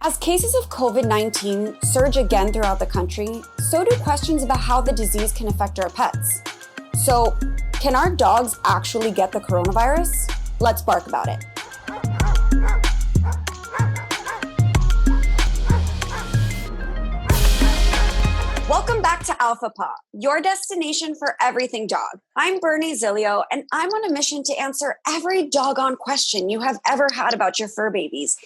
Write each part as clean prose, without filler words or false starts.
As cases of COVID-19 surge again throughout the country, so do questions about how the disease can affect our pets. So, can our dogs actually get the coronavirus? Let's bark about it. Welcome back to Alpha Paw, your destination for everything dog. I'm Bernie Zilio, and I'm on a mission to answer every doggone question you have ever had about your fur babies.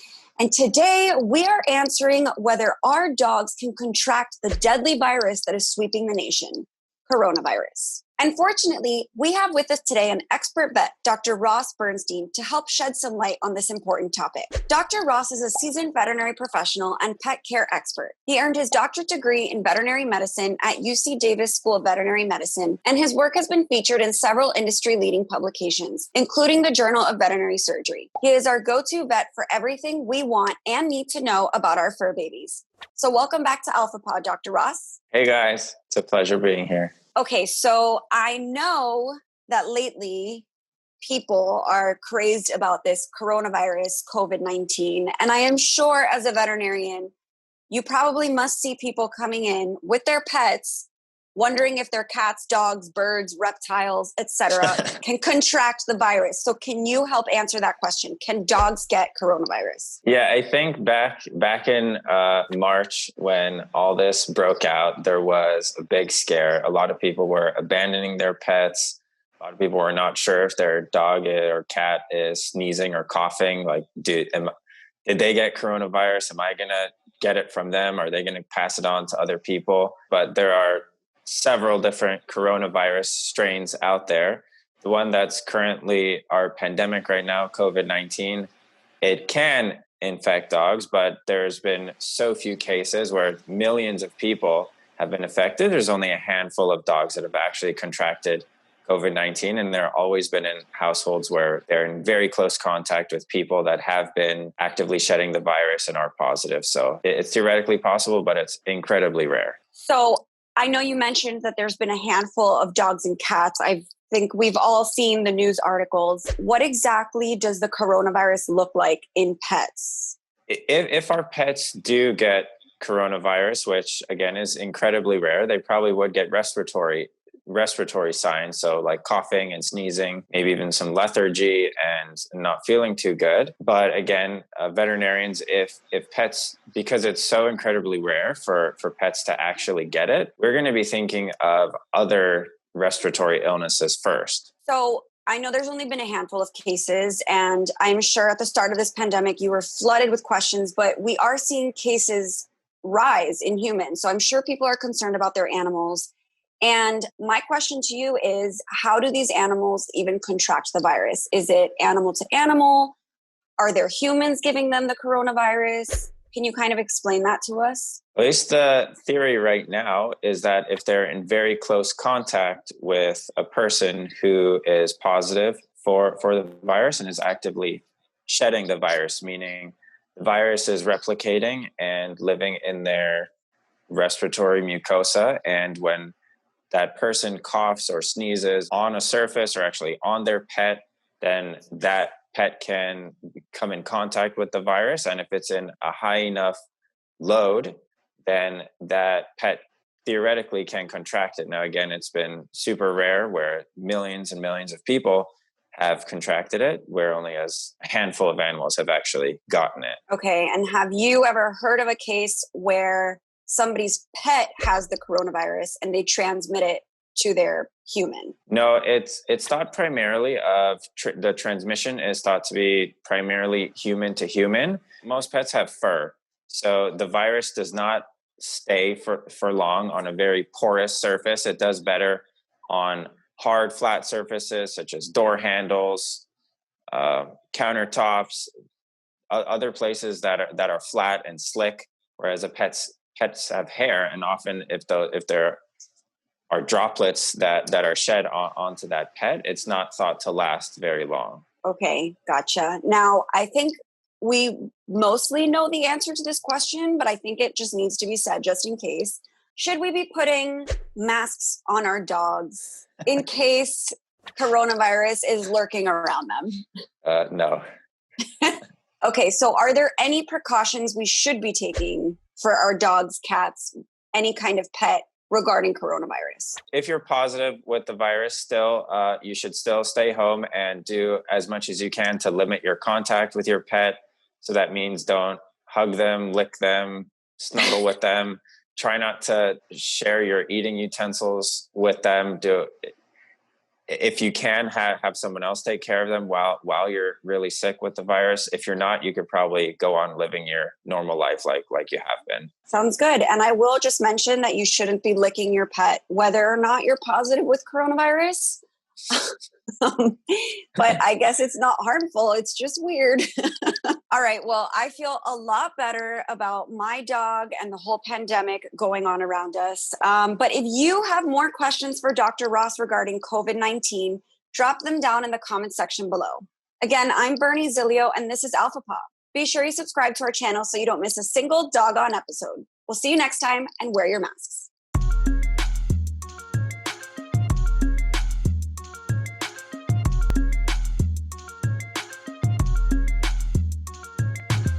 And today we are answering whether our dogs can contract the deadly virus that is sweeping the nation, coronavirus. And fortunately, we have with us today an expert vet, Dr. Ross Bernstein, to help shed some light on this important topic. Dr. Ross is a seasoned veterinary professional and pet care expert. He earned his doctorate degree in veterinary medicine at UC Davis School of Veterinary Medicine, and his work has been featured in several industry-leading publications, including the Journal of Veterinary Surgery. He is our go-to vet for everything we want and need to know about our fur babies. So welcome back to Alpha Pod, Dr. Ross. Hey guys, it's a pleasure being here. Okay, so I know that lately people are crazed about this coronavirus, COVID-19, and I am sure as a veterinarian, you probably must see people coming in with their pets, wondering if their cats, dogs, birds, reptiles, etc., can contract the virus. So can you help answer that question? Can dogs get coronavirus? Yeah, I think back in March when all this broke out, there was a big scare. A lot of people were abandoning their pets. A lot of people were not sure if their dog or cat is sneezing or coughing. Like, did they get coronavirus? Am I going to get it from them? Are they going to pass it on to other people? But there are several different coronavirus strains out there. The one that's currently our pandemic right now, COVID-19, it can infect dogs, but there's been so few cases where millions of people have been affected. There's only a handful of dogs that have actually contracted COVID-19, and they're always been in households where they're in very close contact with people that have been actively shedding the virus and are positive. So it's theoretically possible, but it's incredibly rare. So I know you mentioned that there's been a handful of dogs and cats. I think we've all seen the news articles. What exactly does the coronavirus look like in pets? If our pets do get coronavirus, which again is incredibly rare, they probably would get respiratory signs. So like coughing and sneezing, maybe even some lethargy and not feeling too good. But again, veterinarians, if pets, because it's so incredibly rare for pets to actually get it, we're going to be thinking of other respiratory illnesses first. So I know there's only been a handful of cases, and I'm sure at the start of this pandemic, you were flooded with questions, but we are seeing cases rise in humans. So I'm sure people are concerned about their animals. And my question to you is, how do these animals even contract the virus? Is it animal to animal? Are there humans giving them the coronavirus? Can you kind of explain that to us? At least the theory right now is that if they're in very close contact with a person who is positive for the virus and is actively shedding the virus, meaning the virus is replicating and living in their respiratory mucosa, and when that person coughs or sneezes on a surface or actually on their pet, then that pet can come in contact with the virus. And if it's in a high enough load, then that pet theoretically can contract it. Now, again, it's been super rare where millions and millions of people have contracted it, where only a handful of animals have actually gotten it. Okay. And have you ever heard of a case where somebody's pet has the coronavirus and they transmit it to their human? No, it's thought primarily of the transmission is thought to be primarily human to human. Most pets have fur, so the virus does not stay for long on a very porous surface. It does better on hard, flat surfaces such as door handles, countertops, other places that are flat and slick. Whereas pets have hair, and often if there are droplets that are shed onto that pet, it's not thought to last very long. Okay, gotcha. Now, I think we mostly know the answer to this question, but I think it just needs to be said just in case. Should we be putting masks on our dogs in case coronavirus is lurking around them? No. Okay, so are there any precautions we should be taking for our dogs, cats, any kind of pet regarding coronavirus? If you're positive with the virus still, you should still stay home and do as much as you can to limit your contact with your pet. So that means don't hug them, lick them, snuggle with them. Try not to share your eating utensils with them. If you can, have someone else take care of them while you're really sick with the virus. If you're not, you could probably go on living your normal life like you have been. Sounds good. And I will just mention that you shouldn't be licking your pet, whether or not you're positive with coronavirus. But I guess it's not harmful. It's just weird. All right. Well, I feel a lot better about my dog and the whole pandemic going on around us. But if you have more questions for Dr. Ross regarding COVID-19, drop them down in the comment section below. Again, I'm Bernie Zilio, and this is Alpha Pop. Be sure you subscribe to our channel so you don't miss a single doggone episode. We'll see you next time, and wear your masks.